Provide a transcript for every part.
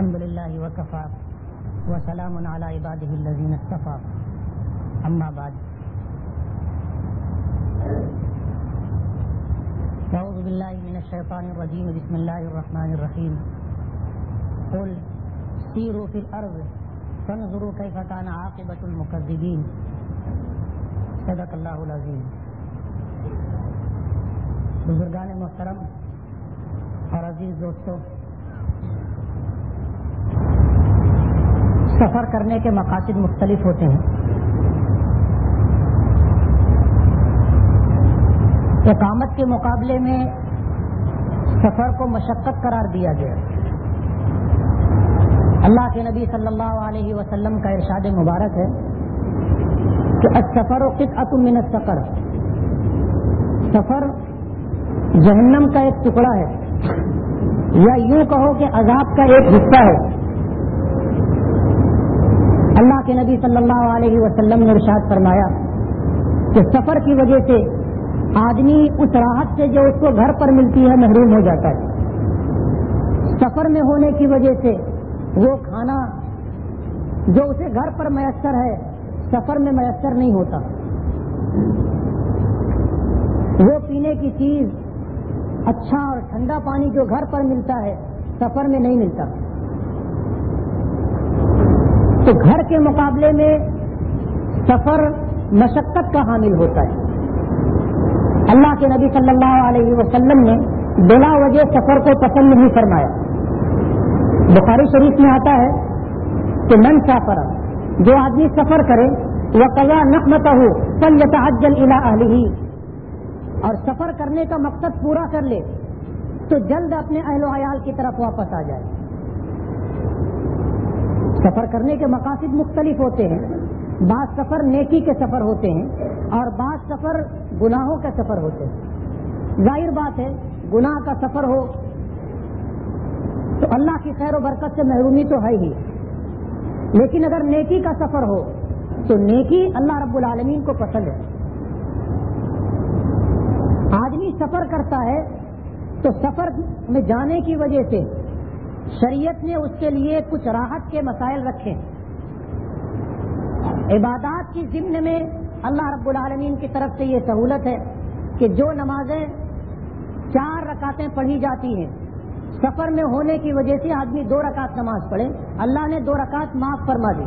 الحمد لله وكفى وسلام على عباده الذين اصطفى اما بعد اعوذ بالله من الشيطان الرجيم بسم الله الرحمن الرحيم قل سيروا في الارض فانظروا كيف كان عاقبة المكذبين صدق اللہ العظیم. بزرگان محترم اور عزیز دوستوں، سفر کرنے کے مقاصد مختلف ہوتے ہیں. اقامت کے مقابلے میں سفر کو مشقت قرار دیا گیا. اللہ کے نبی صلی اللہ علیہ وسلم کا ارشاد مبارک ہے کہ السفر قطعۃ من السقر، سفر جہنم کا ایک ٹکڑا ہے، یا یوں کہو کہ عذاب کا ایک حصہ ہے. اللہ کے نبی صلی اللہ علیہ وسلم نے ارشاد فرمایا کہ سفر کی وجہ سے آدمی اس راحت سے جو اس کو گھر پر ملتی ہے محروم ہو جاتا ہے. سفر میں ہونے کی وجہ سے وہ کھانا جو اسے گھر پر میسر ہے سفر میں میسر نہیں ہوتا. وہ پینے کی چیز اچھا اور ٹھنڈا پانی جو گھر پر ملتا ہے سفر میں نہیں ملتا. تو گھر کے مقابلے میں سفر مشقت کا حامل ہوتا ہے. اللہ کے نبی صلی اللہ علیہ وسلم نے بلا وجہ سفر کو پسند نہیں فرمایا. بخاری شریف میں آتا ہے کہ من سافر، جو آدمی سفر کرے وقضى نقمته فليتعجل الى اهله، اور سفر کرنے کا مقصد پورا کر لے تو جلد اپنے اہل و عیال کی طرف واپس آ جائے. سفر کرنے کے مقاصد مختلف ہوتے ہیں. بعض سفر نیکی کے سفر ہوتے ہیں اور بعض سفر گناہوں کا سفر ہوتے ہیں. ظاہر بات ہے گناہ کا سفر ہو تو اللہ کی خیر و برکت سے محرومی تو ہے ہی، لیکن اگر نیکی کا سفر ہو تو نیکی اللہ رب العالمین کو پسند ہے. آدمی سفر کرتا ہے تو سفر میں جانے کی وجہ سے شریعت نے اس کے لیے کچھ راحت کے مسائل رکھے. عبادات کی ضمن میں اللہ رب العالمین کی طرف سے یہ سہولت ہے کہ جو نمازیں 4 رکعتیں پڑھی جاتی ہیں سفر میں ہونے کی وجہ سے آدمی 2 رکعت نماز پڑھے، اللہ نے 2 رکعت معاف فرما دی،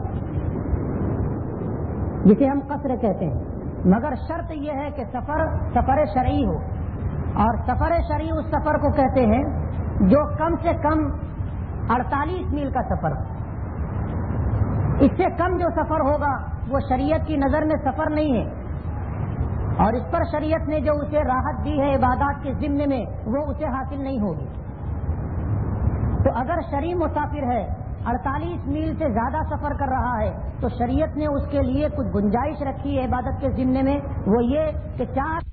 جسے ہم قصر کہتے ہیں. مگر شرط یہ ہے کہ سفر شرعی ہو، اور سفر شرعی اس سفر کو کہتے ہیں جو کم سے کم 48 میل کا سفر ہو. اس سے کم جو سفر ہوگا وہ شریعت کی نظر میں سفر نہیں ہے، اور اس پر شریعت نے جو اسے راحت دی ہے عبادات کے ضمن میں وہ اسے حاصل نہیں ہوگی. تو اگر شرعی مسافر ہے 48 میل سے زیادہ سفر کر رہا ہے تو شریعت نے اس کے لیے کچھ گنجائش رکھی ہے عبادت کے ضمن میں، وہ یہ کہ 4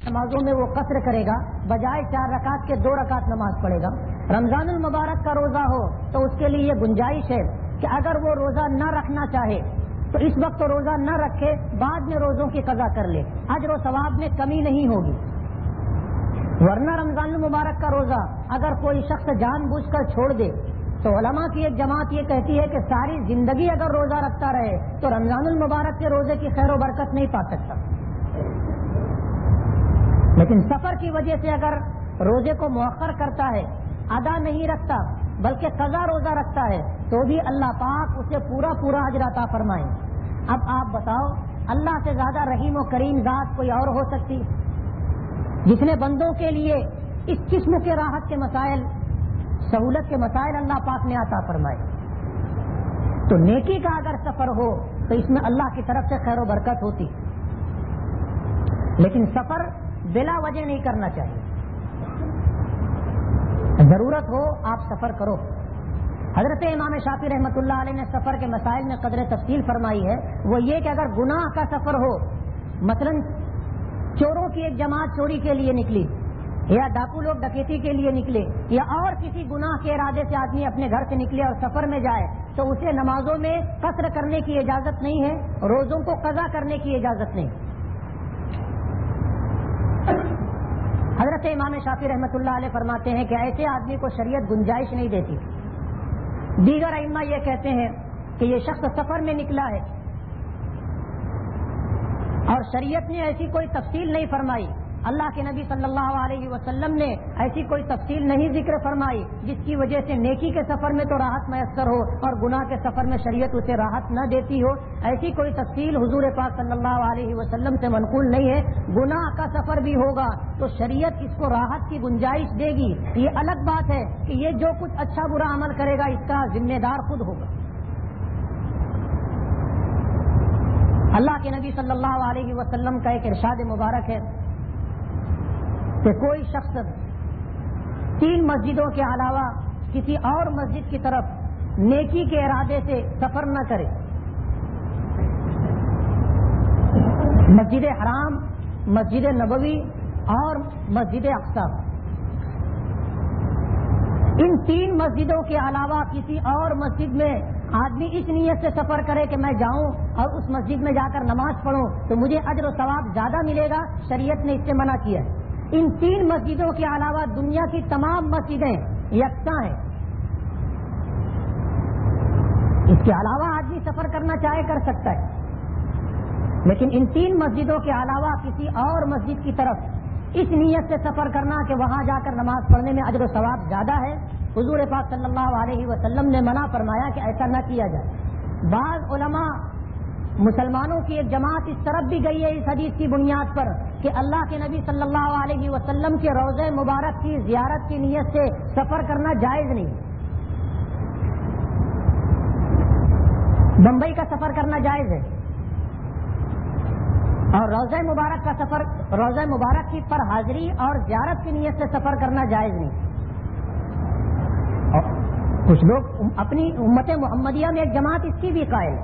نمازوں میں وہ قصر کرے گا، بجائے 4 رکعت کے 2 رکعت نماز پڑھے گا. رمضان المبارک کا روزہ ہو تو اس کے لیے یہ گنجائش ہے کہ اگر وہ روزہ نہ رکھنا چاہے تو اس وقت روزہ نہ رکھے، بعد میں روزوں کی قضا کر لے، اجر و ثواب میں کمی نہیں ہوگی. ورنہ رمضان المبارک کا روزہ اگر کوئی شخص جان بوجھ کر چھوڑ دے تو علماء کی ایک جماعت یہ کہتی ہے کہ ساری زندگی اگر روزہ رکھتا رہے تو رمضان المبارک کے روزے کی خیر و برکت نہیں پا سکتا. لیکن سفر کی وجہ سے اگر روزے کو مؤخر کرتا ہے، ادا نہیں رکھتا بلکہ قضا روزہ رکھتا ہے تو بھی اللہ پاک اسے پورا اجر عطا فرمائے. اب آپ بتاؤ اللہ سے زیادہ رحیم و کریم ذات کوئی اور ہو سکتی جس نے بندوں کے لیے اس قسم کے راحت کے مسائل، سہولت کے مسائل اللہ پاک نے عطا فرمائے. تو نیکی کا اگر سفر ہو تو اس میں اللہ کی طرف سے خیر و برکت ہوتی، لیکن سفر بلا وجہ نہیں کرنا چاہیے. ضرورت ہو آپ سفر کرو. حضرت امام شافعی رحمۃ اللہ علیہ نے سفر کے مسائل میں قدر تفصیل فرمائی ہے. وہ یہ کہ اگر گناہ کا سفر ہو، مثلا چوروں کی ایک جماعت چوری کے لیے نکلی، یا ڈاکو لوگ ڈکیتی کے لیے نکلے، یا اور کسی گناہ کے ارادے سے آدمی اپنے گھر سے نکلے اور سفر میں جائے تو اسے نمازوں میں قصر کرنے کی اجازت نہیں ہے، روزوں کو قضا کرنے کی اجازت نہیں. حضرت امام شافعی رحمۃ اللہ علیہ فرماتے ہیں کہ ایسے آدمی کو شریعت گنجائش نہیں دیتی دیگر ائمہ یہ کہتے ہیں کہ یہ شخص سفر میں نکلا ہے اور شریعت نے ایسی کوئی تفصیل نہیں فرمائی، اللہ کے نبی صلی اللہ علیہ وسلم نے ایسی کوئی تفصیل نہیں ذکر فرمائی جس کی وجہ سے نیکی کے سفر میں تو راحت میسر ہو اور گناہ کے سفر میں شریعت اسے راحت نہ دیتی ہو، ایسی کوئی تفصیل حضور پاک صلی اللہ علیہ وسلم سے منقول نہیں ہے۔ گناہ کا سفر بھی ہوگا تو شریعت اس کو راحت کی گنجائش دے گی، یہ الگ بات ہے کہ یہ جو کچھ اچھا برا عمل کرے گا اس کا ذمہ دار خود ہوگا۔ اللہ کے نبی صلی اللہ علیہ وسلم کا ایک ارشاد مبارک ہے کہ کوئی شخص 3 مسجدوں کے علاوہ کسی اور مسجد کی طرف نیکی کے ارادے سے سفر نہ کرے۔ مسجد حرام، مسجد نبوی اور مسجد اقصی، ان 3 مسجدوں کے علاوہ کسی اور مسجد میں آدمی اس نیت سے سفر کرے کہ میں جاؤں اور اس مسجد میں جا کر نماز پڑھوں تو مجھے اجر و ثواب زیادہ ملے گا، شریعت نے اس سے منع کیا ہے۔ ان 3 مسجدوں کے علاوہ دنیا کی تمام مسجدیں یکساں ہیں، اس کے علاوہ آدمی سفر کرنا چاہے کر سکتا ہے، لیکن ان 3 مسجدوں کے علاوہ کسی اور مسجد کی طرف اس نیت سے سفر کرنا کہ وہاں جا کر نماز پڑھنے میں اجر و ثواب زیادہ ہے، حضور پاک صلی اللہ علیہ وسلم نے منع فرمایا کہ ایسا نہ کیا جائے۔ بعض علماء مسلمانوں کی ایک جماعت اس طرف بھی گئی ہے اس حدیث کی بنیاد پر کہ اللہ کے نبی صلی اللہ علیہ وسلم کے روضہ مبارک کی زیارت کی نیت سے سفر کرنا جائز نہیں، بمبئی کا سفر کرنا جائز ہے اور روضہ مبارک کا سفر، روضہ مبارک کی پر حاضری اور زیارت کی نیت سے سفر کرنا جائز نہیں۔ اور کچھ لوگ اپنی امت محمدیہ میں ایک جماعت اس کی بھی قائل ہے،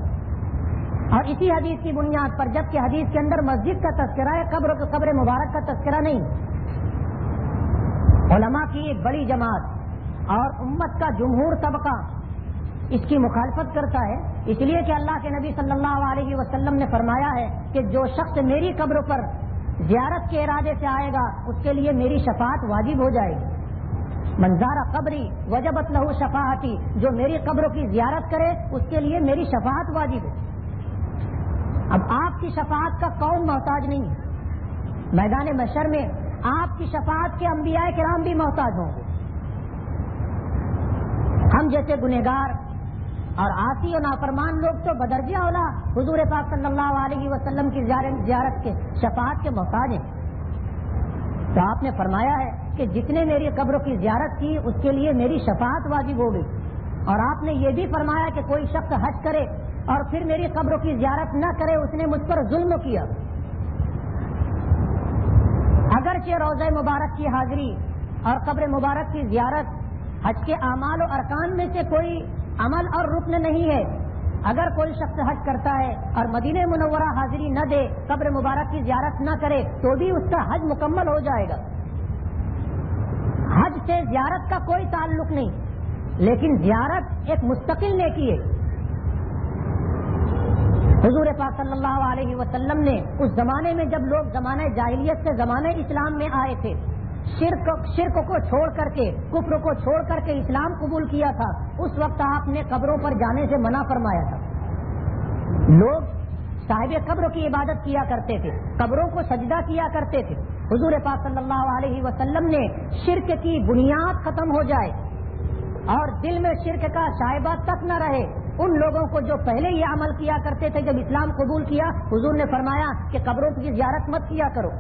اور اسی حدیث کی بنیاد پر، جبکہ حدیث کے اندر مسجد کا تذکرہ ہے، قبر مبارک کا تذکرہ نہیں۔ علماء کی ایک بڑی جماعت اور امت کا جمہور طبقہ اس کی مخالفت کرتا ہے، اس لیے کہ اللہ کے نبی صلی اللہ علیہ وسلم نے فرمایا ہے کہ جو شخص میری قبر پر زیارت کے ارادے سے آئے گا اس کے لیے میری شفاعت واجب ہو جائے گی۔ من زار قبری وجبت لہ شفاعتی، جو میری قبر کی زیارت کرے اس کے لیے میری شفاعت واجب ہے۔ اب آپ کی شفاعت کا کون محتاج نہیں ہے؟ میدان محشر میں آپ کی شفاعت کے انبیاء کرام بھی محتاج ہوں گے۔ ہم جیسے گنہگار اور عاصی و نافرمان لوگ تو بدرجہ اولا حضور پاک صلی اللہ علیہ وسلم کی زیارت کے شفاعت کے محتاج ہیں۔ تو آپ نے فرمایا ہے کہ جس نے میری قبر کی زیارت کی اس کے لیے میری شفاعت واجب ہو گئی، اور آپ نے یہ بھی فرمایا کہ کوئی شخص حج کرے اور پھر میری قبر کی زیارت نہ کرے اس نے مجھ پر ظلم کیا۔ اگرچہ روضہ مبارک کی حاضری اور قبر مبارک کی زیارت حج کے اعمال و ارکان میں سے کوئی عمل اور رکن نہیں ہے، اگر کوئی شخص حج کرتا ہے اور مدینہ منورہ حاضری نہ دے، قبر مبارک کی زیارت نہ کرے تو بھی اس کا حج مکمل ہو جائے گا۔ حج سے زیارت کا کوئی تعلق نہیں، لیکن زیارت ایک مستقل نیکی ہے۔ حضور پاک صلی اللہ علیہ وسلم نے اس زمانے میں جب لوگ زمانہ جاہلیت سے زمانہ اسلام میں آئے تھے، شرک کو چھوڑ کر کے، کفر کو چھوڑ کر کے اسلام قبول کیا تھا، اس وقت آپ نے قبروں پر جانے سے منع فرمایا تھا۔ لوگ صاحب قبر کی عبادت کیا کرتے تھے، قبروں کو سجدہ کیا کرتے تھے۔ حضور پاک صلی اللہ علیہ وسلم نے شرک کی بنیاد ختم ہو جائے اور دل میں شرک کا شائبہ تک نہ رہے ان لوگوں کو جو پہلے یہ عمل کیا کرتے تھے، جب اسلام قبول کیا حضور نے فرمایا کہ قبروں کی زیارت مت کیا کرو۔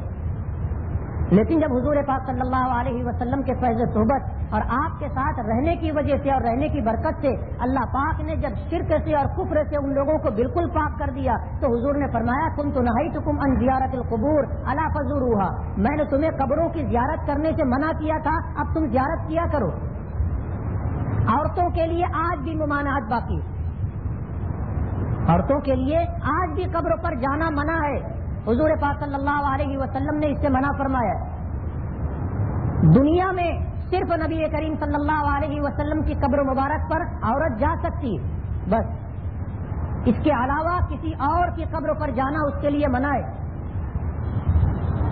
لیکن جب حضور پاک صلی اللہ علیہ وسلم کے فیض صحبت اور آپ کے ساتھ رہنے کی وجہ سے اور رہنے کی برکت سے اللہ پاک نے جب شرک سے اور کفر سے ان لوگوں کو بالکل پاک کر دیا تو حضور نے فرمایا کنت نہیتکم عن زیارت القبور الا فزوروها، میں نے تمہیں قبروں کی زیارت کرنے سے منع کیا تھا، اب تم زیارت کیا کرو۔ عورتوں کے لیے آج بھی ممانعت باقی، عورتوں کے لیے آج بھی قبر پر جانا منع ہے، حضور پاک صلی اللہ علیہ وسلم نے اس سے منع فرمایا۔ دنیا میں صرف نبی کریم صلی اللہ علیہ وسلم کی قبر مبارک پر عورت جا سکتی ہے، بس اس کے علاوہ کسی اور کی قبر پر جانا اس کے لیے منع ہے۔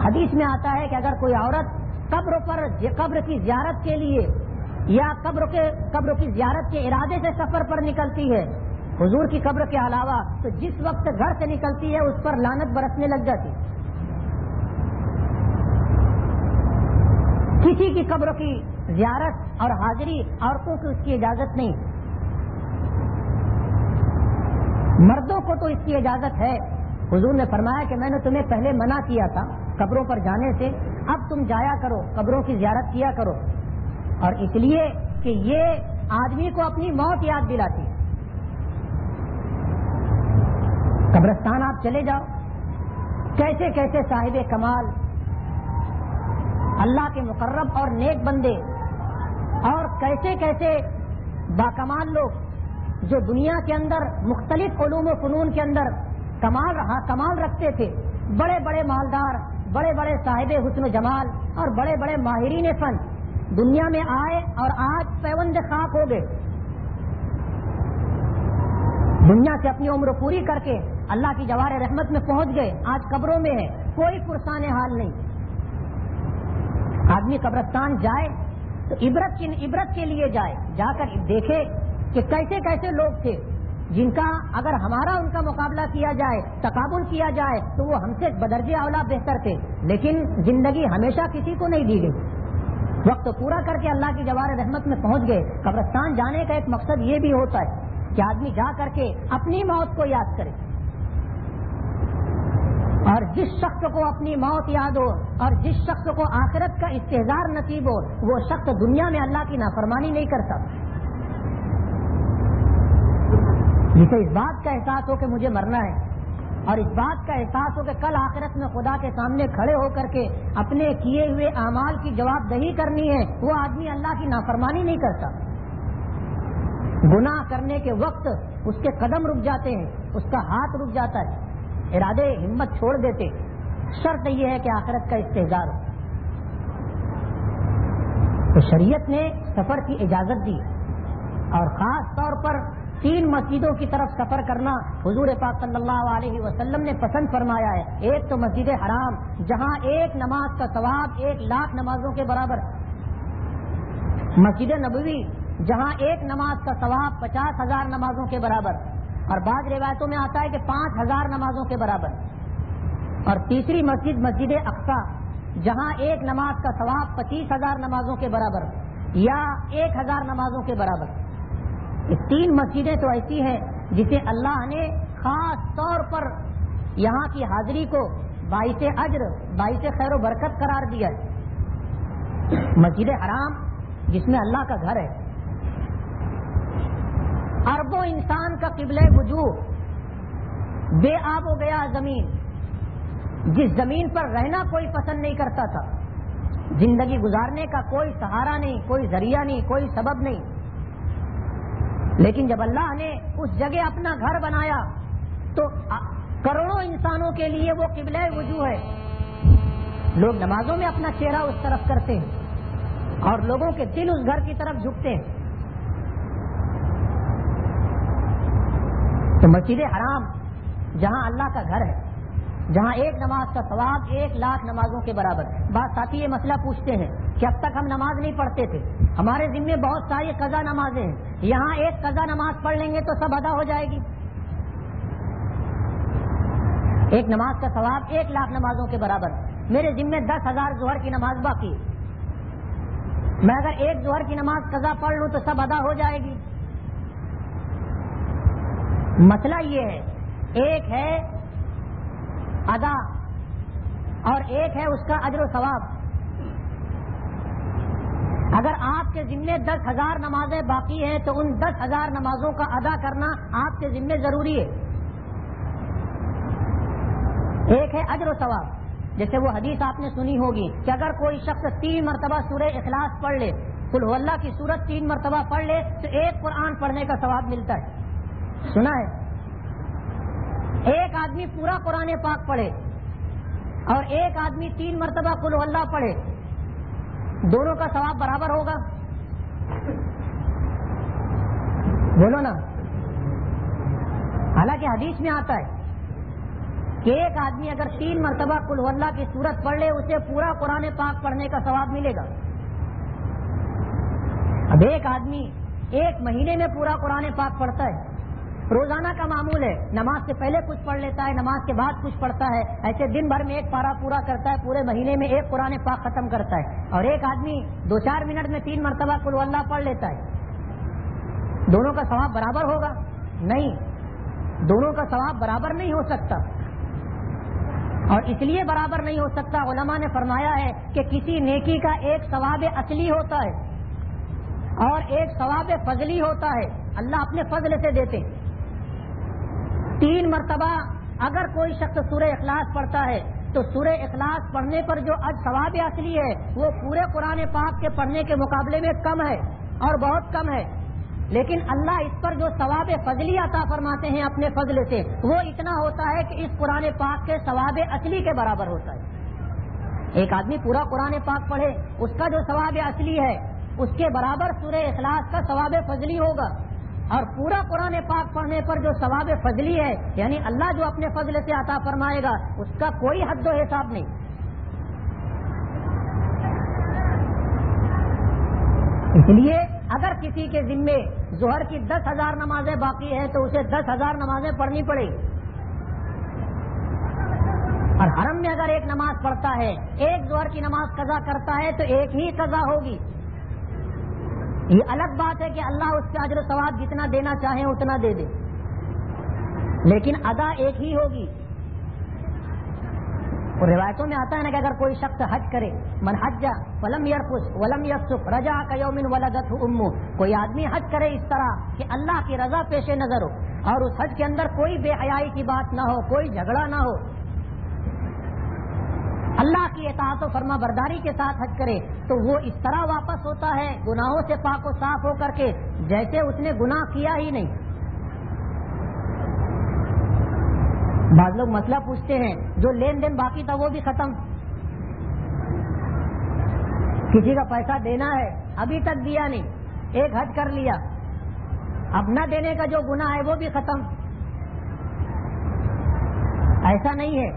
حدیث میں آتا ہے کہ اگر کوئی عورت قبر کی زیارت کے لیے یا قبر کی زیارت کے ارادے سے سفر پر نکلتی ہے حضور کی قبر کے علاوہ، تو جس وقت گھر سے نکلتی ہے اس پر لعنت برسنے لگ جاتی. کسی کی قبر کی زیارت اور حاضری عورتوں کی اس کی اجازت نہیں. مردوں کو تو اس کی اجازت ہے. حضور نے فرمایا کہ میں نے تمہیں پہلے منع کیا تھا قبروں پر جانے سے، اب تم جایا کرو، قبروں کی زیارت کیا کرو. اور اس لیے کہ یہ آدمی کو اپنی موت یاد دلاتی. قبرستان آپ چلے جاؤ، کیسے کیسے صاحب کمال، اللہ کے مقرب اور نیک بندے، اور کیسے کیسے باکمال لوگ جو دنیا کے اندر مختلف علوم و فنون کے اندر کمال رکھتے تھے، بڑے بڑے مالدار، بڑے بڑے صاحب حسن و جمال اور بڑے بڑے ماہرین فن دنیا میں آئے اور آج پیوند خاک ہو گئے. دنیا سے اپنی عمر پوری کر کے اللہ کی جوار رحمت میں پہنچ گئے، آج قبروں میں ہے، کوئی پرسان حال نہیں. آدمی قبرستان جائے تو عبرت کے لیے جائے، جا کر دیکھے کہ کیسے کیسے لوگ تھے جن کا اگر ہمارا ان کا مقابلہ کیا جائے، تقابل کیا جائے تو وہ ہم سے بدرجہ اولا بہتر تھے. لیکن زندگی ہمیشہ کسی کو نہیں دی گئی، وقت پورا کر کے اللہ کی جوار رحمت میں پہنچ گئے. قبرستان جانے کا ایک مقصد یہ بھی ہوتا ہے کہ آدمی جا کر کے اپنی موت کو یاد کرے. اور جس شخص کو اپنی موت یاد ہو اور جس شخص کو آخرت کا استحضار نصیب ہو، وہ شخص دنیا میں اللہ کی نافرمانی نہیں کرتا. جسے اس بات کا احساس ہو کہ مجھے مرنا ہے، اور اس بات کا احساس ہو کہ کل آخرت میں خدا کے سامنے کھڑے ہو کر کے اپنے کیے ہوئے اعمال کی جواب دہی کرنی ہے، وہ آدمی اللہ کی نافرمانی نہیں کرتا. گناہ کرنے کے وقت اس کے قدم رک جاتے ہیں، اس کا ہاتھ رک جاتا ہے، ارادے ہمت چھوڑ دیتے. شرط یہ ہے کہ آخرت کا استحضار ہو. تو شریعت نے سفر کی اجازت دی، اور خاص طور پر 3 مسجدوں کی طرف سفر کرنا حضور پاک صلی اللہ علیہ وسلم نے پسند فرمایا ہے. ایک تو مسجد حرام جہاں ایک نماز کا ثواب 1,00,000 نمازوں کے برابر، مسجد نبوی جہاں ایک نماز کا ثواب 50,000 نمازوں کے برابر، اور بعض روایتوں میں آتا ہے کہ 5,000 نمازوں کے برابر. اور تیسری مسجد مسجد اقصی جہاں ایک نماز کا ثواب 25,000 نمازوں کے برابر یا 1,000 نمازوں کے برابر. یہ 3 مسجدیں تو ایسی ہیں جسے اللہ نے خاص طور پر یہاں کی حاضری کو باعث اجر، باعث خیر و برکت قرار دیا ہے. مسجد حرام جس میں اللہ کا گھر ہے، اربوں انسان کا قبلہ وجوہ، بے آب و گیا زمین، جس زمین پر رہنا کوئی پسند نہیں کرتا تھا، زندگی گزارنے کا کوئی سہارا نہیں، کوئی ذریعہ نہیں، کوئی سبب نہیں. لیکن جب اللہ نے اس جگہ اپنا گھر بنایا تو کروڑوں انسانوں کے لیے وہ قبلہ وجوہ ہے. لوگ نمازوں میں اپنا چہرہ اس طرف کرتے ہیں اور لوگوں کے دل اس گھر کی طرف جھکتے ہیں. تو مسجد حرام جہاں اللہ کا گھر ہے، جہاں ایک نماز کا ثواب 1,00,000 نمازوں کے برابر. بعض ساتھی یہ مسئلہ پوچھتے ہیں کہ اب تک ہم نماز نہیں پڑھتے تھے، ہمارے ذمے بہت ساری قضا نمازیں ہیں، یہاں ایک قضا نماز پڑھ لیں گے تو سب ادا ہو جائے گی. ایک نماز کا ثواب 1,00,000 نمازوں کے برابر. میرے ذمے 10,000 ظہر کی نماز باقی، میں اگر ایک ظہر کی نماز قضا پڑھ لوں تو سب ادا ہو جائے گی. مسئلہ یہ ہے، ایک ہے ادا اور ایک ہے اس کا اجر و ثواب. اگر آپ کے ذمے 10,000 نمازیں باقی ہیں تو ان 10,000 نمازوں کا ادا کرنا آپ کے ذمے ضروری ہے. ایک ہے اجر و ثواب. جیسے وہ حدیث آپ نے سنی ہوگی کہ اگر کوئی شخص 3 مرتبہ سورہ اخلاص پڑھ لے، قل هو اللہ کی سورت 3 مرتبہ پڑھ لے تو ایک قرآن پڑھنے کا ثواب ملتا ہے. سنا ہے؟ ایک آدمی پورا قرآن پاک پڑھے اور ایک آدمی 3 مرتبہ قل هو اللہ پڑھے، دونوں کا ثواب برابر ہوگا؟ بولو نا. حالانکہ حدیث میں آتا ہے کہ ایک آدمی اگر 3 مرتبہ قل هو اللہ کی سورت پڑھ لے اسے پورا قرآن پاک پڑھنے کا ثواب ملے گا. اب ایک آدمی ایک مہینے میں پورا قرآن پاک پڑھتا ہے، روزانہ کا معمول ہے، نماز سے پہلے کچھ پڑھ لیتا ہے، نماز کے بعد کچھ پڑھتا ہے، ایسے دن بھر میں ایک پارہ پورا کرتا ہے، پورے مہینے میں ایک قرآن پاک ختم کرتا ہے، اور ایک آدمی 2-4 منٹ میں 3 مرتبہ قل ہو اللہ پڑھ لیتا ہے، دونوں کا ثواب برابر ہوگا؟ نہیں، دونوں کا ثواب برابر نہیں ہو سکتا، اور اس لیے برابر نہیں ہو سکتا، علماء نے فرمایا ہے کہ کسی نیکی کا ایک ثواب اصلی ہوتا ہے اور ایک ثواب فضلی ہوتا ہے، اللہ اپنے فضل سے دیتے۔ 3 مرتبہ اگر کوئی شخص سورہ اخلاص پڑھتا ہے تو سورہ اخلاص پڑھنے پر جو ثواب اصلی ہے وہ پورے قرآن پاک کے پڑھنے کے مقابلے میں کم ہے اور بہت کم ہے، لیکن اللہ اس پر جو ثواب فضلی عطا فرماتے ہیں اپنے فضل سے وہ اتنا ہوتا ہے کہ اس قرآن پاک کے ثواب اصلی کے برابر ہوتا ہے۔ ایک آدمی پورا قرآن پاک پڑھے، اس کا جو ثواب اصلی ہے اس کے برابر سورہ اخلاص کا ثواب فضلی ہوگا، اور پورا قرآن پاک پڑھنے پر جو ثواب فضلی ہے یعنی اللہ جو اپنے فضل سے عطا فرمائے گا اس کا کوئی حد و حساب نہیں۔ اس لیے اگر کسی کے ذمے ظہر کی 10,000 نمازیں باقی ہیں تو اسے 10,000 نمازیں پڑھنی پڑے گی، اور حرم میں اگر ایک نماز پڑھتا ہے، ایک ظہر کی نماز قضا کرتا ہے تو ایک ہی قضا ہوگی۔ یہ الگ بات ہے کہ اللہ اس کا اجر و ثواب جتنا دینا چاہے اتنا دے دے، لیکن ادا ایک ہی ہوگی۔ اور روایتوں میں آتا ہے نا کہ اگر کوئی شخص حج کرے، من حج ولم یرفث ولم یفسق رجع کیوم ولدته امه، کوئی آدمی حج کرے اس طرح کہ اللہ کی رضا پیش نظر ہو اور اس حج کے اندر کوئی بے حیائی کی بات نہ ہو، کوئی جھگڑا نہ ہو، اللہ کی اطاعت و فرما برداری کے ساتھ حج کرے تو وہ اس طرح واپس ہوتا ہے گناہوں سے پاک و صاف ہو کر کے جیسے اس نے گناہ کیا ہی نہیں۔ بعض لوگ مسئلہ پوچھتے ہیں جو لین دین باقی تھا وہ بھی ختم، کسی کا پیسہ دینا ہے ابھی تک دیا نہیں، ایک حج کر لیا، اب نہ دینے کا جو گناہ ہے وہ بھی ختم۔ ایسا نہیں ہے،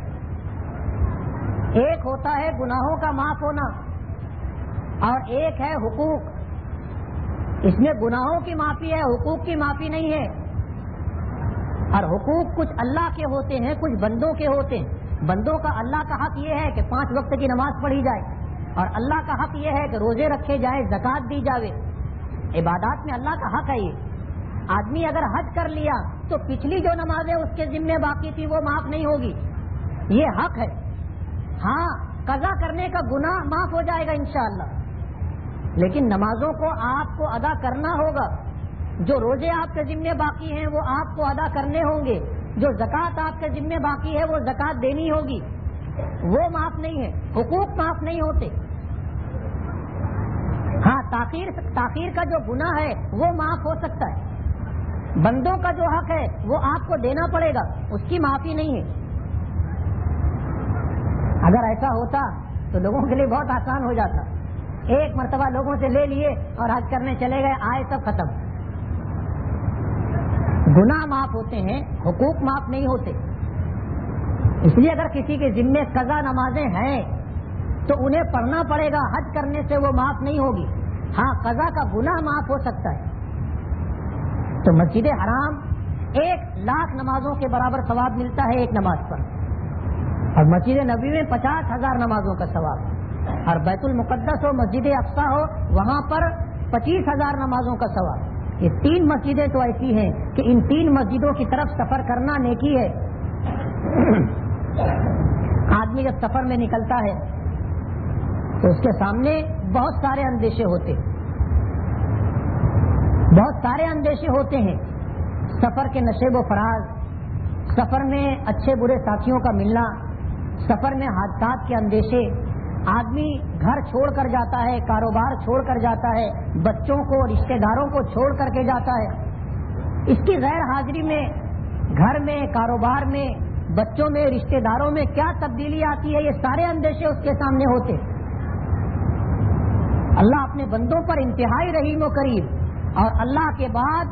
ایک ہوتا ہے گناہوں کا معاف ہونا اور ایک ہے حقوق، اس میں گناہوں کی معافی ہے، حقوق کی معافی نہیں ہے۔ اور حقوق کچھ اللہ کے ہوتے ہیں، کچھ بندوں کے ہوتے ہیں۔ بندوں کا اللہ کا حق یہ ہے کہ 5 وقت کی نماز پڑھی جائے، اور اللہ کا حق یہ ہے کہ روزے رکھے جائیں، زکوٰۃ دی جاوے، عبادات میں اللہ کا حق ہے۔ یہ آدمی اگر حج کر لیا تو پچھلی جو نمازیں اس کے ذمہ باقی تھی وہ معاف نہیں ہوگی، یہ حق ہے۔ ہاں قضا کرنے کا گناہ معاف ہو جائے گا انشاءاللہ، لیکن نمازوں کو آپ کو ادا کرنا ہوگا، جو روزے آپ کے ذمے باقی ہیں وہ آپ کو ادا کرنے ہوں گے، جو زکوٰۃ آپ کے ذمے باقی ہے وہ زکوٰۃ دینی ہوگی، وہ معاف نہیں ہے، حقوق معاف نہیں ہوتے۔ ہاں تاخیر کا جو گناہ ہے وہ معاف ہو سکتا ہے، بندوں کا جو حق ہے وہ آپ کو دینا پڑے گا، اس کی معافی نہیں ہے۔ اگر ایسا ہوتا تو لوگوں کے لیے بہت آسان ہو جاتا، ایک مرتبہ لوگوں سے لے لیے اور حج کرنے چلے گئے، آئے سب ختم۔ گناہ معاف ہوتے ہیں، حقوق معاف نہیں ہوتے، اس لیے اگر کسی کے ذمے قضا نمازیں ہیں تو انہیں پڑھنا پڑے گا، حج کرنے سے وہ معاف نہیں ہوگی۔ ہاں قضا کا گناہ معاف ہو سکتا ہے۔ تو مسجد حرام 1,00,000 نمازوں کے برابر ثواب ملتا ہے ایک نماز پر، اور مسجد نبوی میں 50,000 نمازوں کا ثواب، اور بیت المقدس ہو مسجد اقصیٰ ہو وہاں پر 25,000 نمازوں کا ثواب۔ یہ 3 مسجدیں تو ایسی ہیں کہ ان 3 مسجدوں کی طرف سفر کرنا نیکی ہے۔ آدمی جب سفر میں نکلتا ہے تو اس کے سامنے بہت سارے اندیشے ہوتے ہیں، سفر کے نشیب و فراز، سفر میں اچھے برے ساتھیوں کا ملنا، سفر میں حادثات کے اندیشے، آدمی گھر چھوڑ کر جاتا ہے، کاروبار چھوڑ کر جاتا ہے، بچوں کو رشتہ داروں کو چھوڑ کر کے جاتا ہے، اس کی غیر حاضری میں گھر میں، کاروبار میں، بچوں میں، رشتہ داروں میں کیا تبدیلی آتی ہے، یہ سارے اندیشے اس کے سامنے ہوتے۔ اللہ اپنے بندوں پر انتہائی رحیم و کریم، اور اللہ کے بعد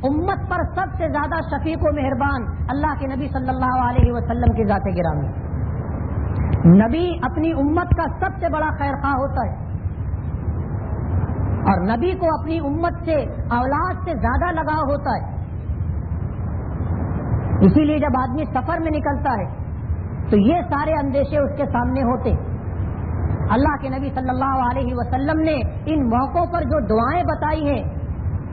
امت پر سب سے زیادہ شفیق و مہربان اللہ کے نبی صلی اللہ علیہ وسلم کی ذات گرامی۔ نبی اپنی امت کا سب سے بڑا خیر خواہ ہوتا ہے، اور نبی کو اپنی امت سے، اولاد سے زیادہ لگاؤ ہوتا ہے. اسی لیے جب آدمی سفر میں نکلتا ہے تو یہ سارے اندیشے اس کے سامنے ہوتے. اللہ کے نبی صلی اللہ علیہ وسلم نے ان موقعوں پر جو دعائیں بتائی ہیں،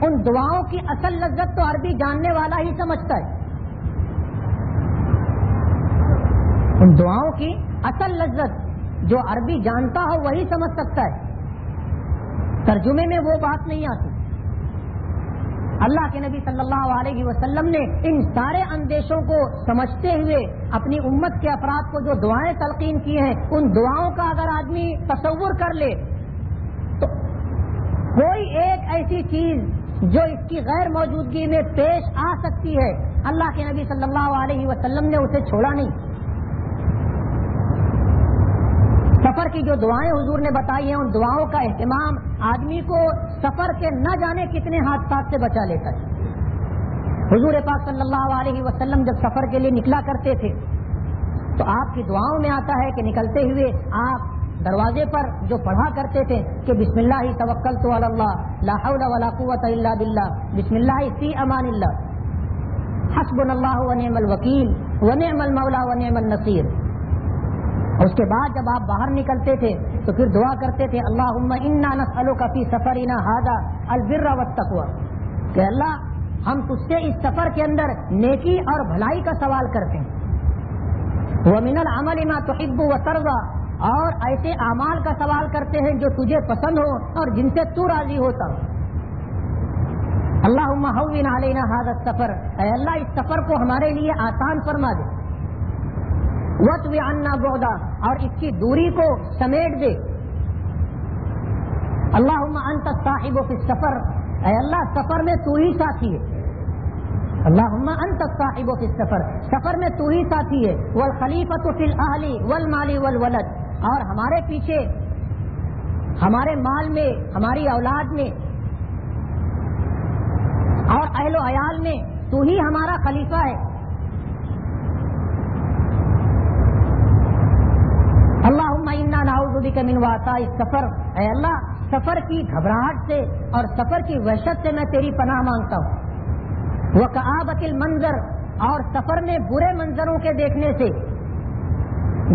ان دعاؤں کی اصل لذت تو عربی جاننے والا ہی سمجھتا ہے. ان دعاؤں کی اصل لذت جو عربی جانتا ہو وہی سمجھ سکتا ہے، ترجمے میں وہ بات نہیں آتی. اللہ کے نبی صلی اللہ علیہ وسلم نے ان سارے اندیشوں کو سمجھتے ہوئے اپنی امت کے افراد کو جو دعائیں تلقین کی ہیں، ان دعاؤں کا اگر آدمی تصور کر لے تو کوئی ایک ایسی چیز جو اس کی غیر موجودگی میں پیش آ سکتی ہے، اللہ کے نبی صلی اللہ علیہ وسلم نے اسے چھوڑا نہیں. سفر کی جو دعائیں حضور نے بتائی ہیں، ان دعاؤں کا اہتمام آدمی کو سفر کے نہ جانے کتنے حادثات سے بچا لیتا ہے. حضور پاک صلی اللہ علیہ وسلم جب سفر کے لیے نکلا کرتے تھے تو آپ کی دعاؤں میں آتا ہے کہ نکلتے ہوئے آپ دروازے پر جو پڑھا کرتے تھے کہ بسم اللہ توکلت علی اللہ لا حول ولا قوت الا باللہ، بسم اللہ فی امان اللہ، حسبنا اللہ ونعم الوکیل ونعم المولا ونعم النصیر. اس کے بعد جب آپ باہر نکلتے تھے تو پھر دعا کرتے تھے اللہم انا نسألک فی سفرنا ھذا البر والتقوی، کہ اللہ ہم تجھ سے اس سفر کے اندر نیکی اور بھلائی کا سوال کرتے ہیں. ومن العمل ما تحب وترضى، اور ایسے اعمال کا سوال کرتے ہیں جو تجھے پسند ہو اور جن سے تو راضی ہوتا ہو. اللہم ہون علینا ھذا السفر، اے اللہ اس سفر کو ہمارے لیے آسان فرما دے. وَاطْوِ عَنَّا بُعْدًا، اور اس کی دوری کو سمیٹ دے. اللہم انت الصاحب فی السفر، اے اللہ سفر میں تو ہی ساتھی ہے. اللہم انت الصاحب فی السفر، سفر میں تو ہی ساتھی ہے. والخلیفۃ فی الاہل والمال والولد، اور ہمارے پیچھے ہمارے مال میں، ہماری اولاد میں اور اہل و عیال میں تو ہی ہمارا خلیفہ ہے. اللہم انا نعوذ بک من وعثاء السفر، اے اللہ سفر کی گھبراہٹ سے اور سفر کی وحشت سے میں تیری پناہ مانگتا ہوں. وکآبۃ المنظر، اور سفر میں برے منظروں کے دیکھنے سے،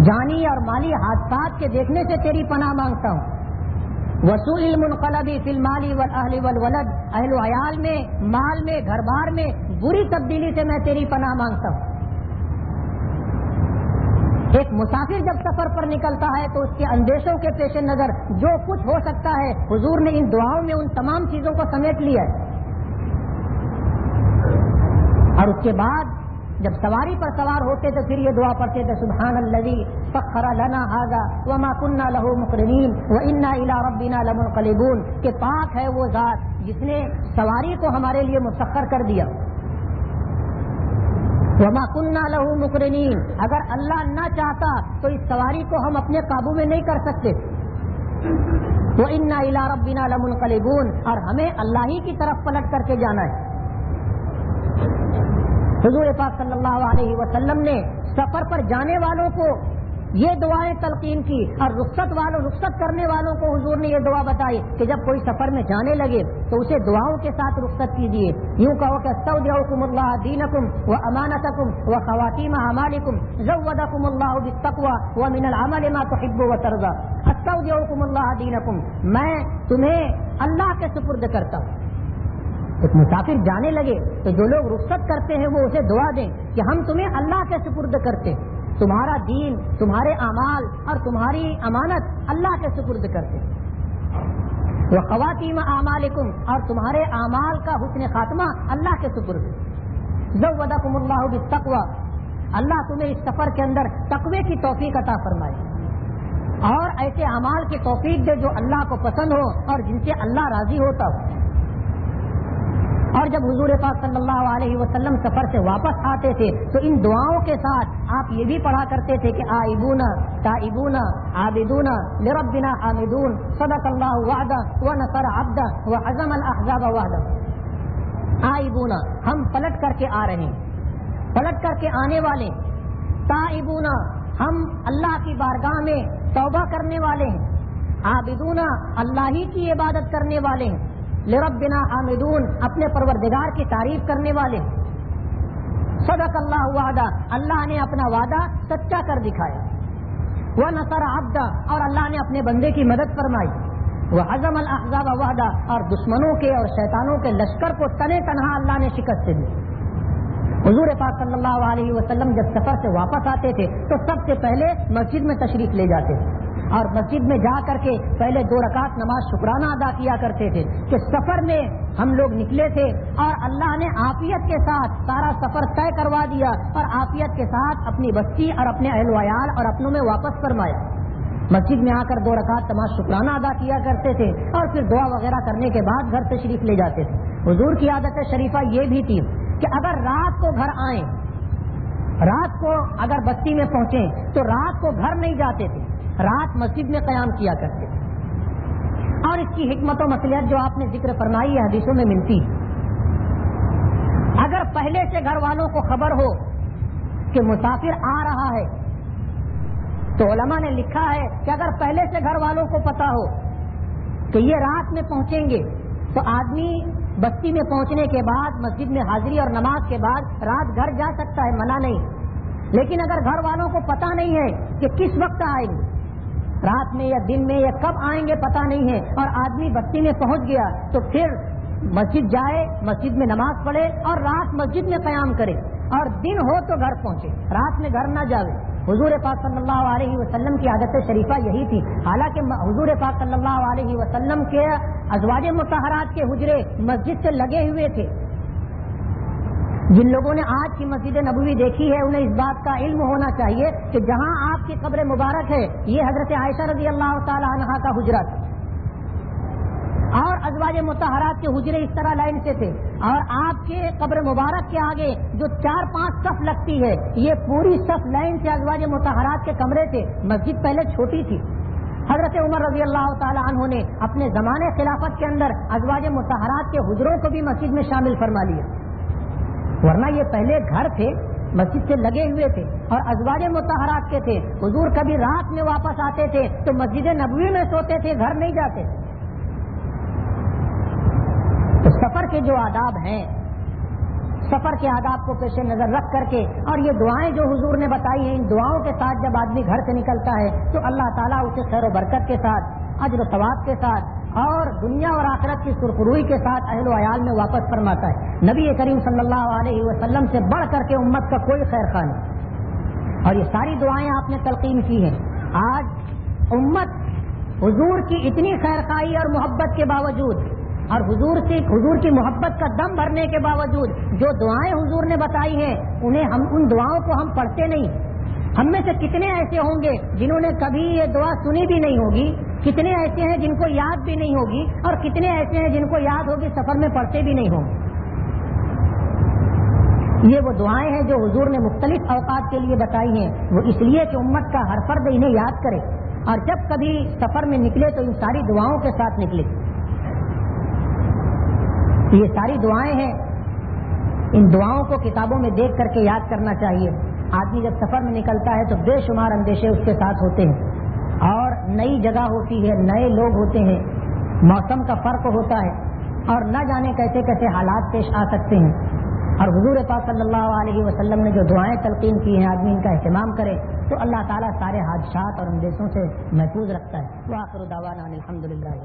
جانی اور مالی حادثات کے دیکھنے سے تیری پناہ مانگتا ہوں. وسوء المنقلب فی المال والاہل والولد، اہل و عیال میں، مال میں، گھر بار میں بری تبدیلی سے میں تیری پناہ مانگتا ہوں. ایک مسافر جب سفر پر نکلتا ہے تو اس کے اندیشوں کے پیش نظر جو کچھ ہو سکتا ہے، حضور نے ان دعاؤں میں ان تمام چیزوں کو سمیٹ لیا ہے. اور اس کے بعد جب سواری پر سوار ہوتے تو پھر یہ دعا پڑھتے تھے سبحان الذی سخر لنا ھذا وما كنا له مقرنین وانا الى ربنا لمنقلبون، کہ پاک ہے وہ ذات جس نے سواری کو ہمارے لیے مسخر کر دیا. وما كنا له مقرنین، اگر اللہ نہ چاہتا تو اس سواری کو ہم اپنے قابو میں نہیں کر سکتے. وَإِنَّا إِلَىٰ رَبِّنَا لَمُنْقَلِبُونَ، اور ہمیں اللہ ہی کی طرف پلٹ کر کے جانا ہے. حضور پاک صلی اللہ علیہ وسلم نے سفر پر جانے والوں کو یہ دعائیں تلقین کی، اور رخصت کرنے والوں کو حضور نے یہ دعا بتائی کہ جب کوئی سفر میں جانے لگے تو اسے دعاؤں کے ساتھ رخصت کیجیے. یوں کہو کہ استودعکم اللہ دینکم وامانتکم وخواتیم اعمالکم زودکم اللہ بالتقوی ومن العمل ما تحب وترضى. استودعکم اللہ دینکم، میں تمہیں اللہ کے سپرد کرتا ہوں. ایک مسافر جانے لگے تو جو لوگ رخصت کرتے ہیں وہ اسے دعا دیں کہ ہم تمہیں اللہ کے سپرد کرتے ہیں، تمہارا دین، تمہارے اعمال اور تمہاری امانت اللہ کے سپرد کرتے. وخواتیم اعمالکم، اور تمہارے اعمال کا حسن خاتمہ اللہ کے سپرد. زودکم اللہ بالتقوی، اللہ تمہیں اس سفر کے اندر تقوی کی توفیق عطا فرمائے اور ایسے اعمال کی توفیق دے جو اللہ کو پسند ہو اور جن سے اللہ راضی ہوتا ہو. اور جب حضور پاک صلی اللہ علیہ وسلم سفر سے واپس آتے تھے تو ان دعاؤں کے ساتھ آپ یہ بھی پڑھا کرتے تھے کہ آئبون تائبون عابدون لربنا حامدون صدق اللہ وعدہ ونصر عبدہ وحزم الاحزاب وحدہ. آئبون، ہم پلٹ کر کے آ رہے ہیں، پلٹ کر کے آنے والے. تائبون، ہم اللہ کی بارگاہ میں توبہ کرنے والے ہیں. عابدون اللہ ہی کی عبادت کرنے والے ہیں، لربنا حامدون اپنے پروردگار کی تعریف کرنے والے ہیں۔ صدق اللہ وعدہ، اللہ نے اپنا وعدہ سچا کر دکھایا۔ وَنَصَرَ عَبْدًا اور اللہ نے اپنے بندے کی مدد فرمائی۔ وَهَزَمَ الْأَحْزَابَ وَحْدًا اور دشمنوں کے اور شیطانوں کے لشکر کو تنے تنہا اللہ نے شکست دی۔ حضور پاک صلی اللہ علیہ وسلم جب سفر سے واپس آتے تھے تو سب سے پہلے مسجد میں تشریف لے جاتے تھے اور مسجد میں جا کر کے پہلے 2 رکعت نماز شکرانہ ادا کیا کرتے تھے کہ سفر میں ہم لوگ نکلے تھے اور اللہ نے عافیت کے ساتھ سارا سفر طے کروا دیا اور عافیت کے ساتھ اپنی بستی اور اپنے اہل وعیال اور اپنوں میں واپس فرمایا۔ مسجد میں آ کر 2 رکعت نماز شکرانہ ادا کیا کرتے تھے اور پھر دعا وغیرہ کرنے کے بعد گھر تشریف لے جاتے تھے۔ حضور کی عادت شریفہ یہ بھی تھی کہ اگر رات کو گھر آئیں، رات کو اگر بستی میں پہنچیں تو رات کو گھر نہیں جاتے تھے، رات مسجد میں قیام کیا کرتے تھے۔ اور اس کی حکمت و مصلحت جو آپ نے ذکر فرمائی ہے حدیثوں میں ملتی۔ اگر پہلے سے گھر والوں کو خبر ہو کہ مسافر آ رہا ہے تو علماء نے لکھا ہے کہ اگر پہلے سے گھر والوں کو پتا ہو کہ یہ رات میں پہنچیں گے تو آدمی بستی میں پہنچنے کے بعد مسجد میں حاضری اور نماز کے بعد رات گھر جا سکتا ہے، منع نہیں۔ لیکن اگر گھر والوں کو پتا نہیں ہے کہ کس وقت آئیں گے، رات میں یا دن میں یا کب آئیں گے پتا نہیں ہے، اور آدمی بستی میں پہنچ گیا تو پھر مسجد جائے، مسجد میں نماز پڑھے اور رات مسجد میں قیام کرے، اور دن ہو تو گھر پہنچے، رات میں گھر نہ جاوے۔ حضور پاک صلی اللہ علیہ وسلم کی عادت شریفہ یہی تھی۔ حالانکہ حضور پاک صلی اللہ علیہ وسلم کے ازواج مطہرات کے حجرے مسجد سے لگے ہوئے تھے۔ جن لوگوں نے آج کی مسجد نبوی دیکھی ہے انہیں اس بات کا علم ہونا چاہیے کہ جہاں آپ کی قبر مبارک ہے یہ حضرت عائشہ رضی اللہ تعالی عنہا کا حجرہ تھا، اور ازواج مطہرات کے حجرے اس طرح لائن سے تھے، اور آپ کے قبر مبارک کے آگے جو 4-5 صف لگتی ہے یہ پوری صف لائن سے ازواج مطہرات کے کمرے تھے۔ مسجد پہلے چھوٹی تھی۔ حضرت عمر رضی اللہ تعالی عنہ نے اپنے زمانے خلافت کے اندر ازواج مطہرات کے حجروں کو بھی مسجد میں شامل فرما لیا، ورنہ یہ پہلے گھر تھے مسجد سے لگے ہوئے تھے اور ازواج مطہرات کے تھے۔ حضور کبھی رات میں واپس آتے تھے تو مسجد نبوی میں سوتے تھے، گھر نہیں جاتے۔ تو سفر کے جو آداب ہیں، سفر کے آداب کو پیش نظر رکھ کر کے اور یہ دعائیں جو حضور نے بتائی ہیں، ان دعاؤں کے ساتھ جب آدمی گھر سے نکلتا ہے تو اللہ تعالیٰ اسے خیر و برکت کے ساتھ، اجر و ثواب کے ساتھ اور دنیا اور آخرت کی سرخروئی کے ساتھ اہل و عیال میں واپس فرماتا ہے۔ نبی کریم صلی اللہ علیہ وسلم سے بڑھ کر کے امت کا کوئی خیر خواہ نہیں، اور یہ ساری دعائیں آپ نے تلقین کی ہیں۔ آج امت حضور کی اتنی خیر خواہی اور محبت کے باوجود اور حضور کی محبت کا دم بھرنے کے باوجود جو دعائیں حضور نے بتائی ہیں ان دعاؤں کو ہم پڑھتے نہیں۔ ہم میں سے کتنے ایسے ہوں گے جنہوں نے کبھی یہ دعا سنی بھی نہیں ہوگی، کتنے ایسے ہیں جن کو یاد بھی نہیں ہوگی، اور کتنے ایسے ہیں جن کو یاد ہوگی سفر میں پڑھتے بھی نہیں ہوں گے۔ یہ وہ دعائیں ہیں جو حضور نے مختلف اوقات کے لیے بتائی ہیں، وہ اس لیے کہ امت کا ہر فرد انہیں یاد کرے اور جب کبھی سفر میں نکلے تو ان ساری دعاؤں کے ساتھ نکلے۔ یہ ساری دعائیں ہیں، ان دعاؤں کو کتابوں میں دیکھ کر کے یاد کرنا چاہیے۔ آدمی جب سفر میں نکلتا ہے تو بے شمار اندیشے اس کے ساتھ ہوتے ہیں، اور نئی جگہ ہوتی ہے، نئے لوگ ہوتے ہیں، موسم کا فرق ہوتا ہے، اور نہ جانے کیسے کیسے حالات پیش آ سکتے ہیں۔ اور حضور پاک صلی اللہ علیہ وسلم نے جو دعائیں تلقین کی ہیں آدمی ان کا اہتمام کرے تو اللہ تعالیٰ سارے حادثات اور اندیشوں سے محفوظ رکھتا ہے۔ وآخر دعوانا الحمدللہ۔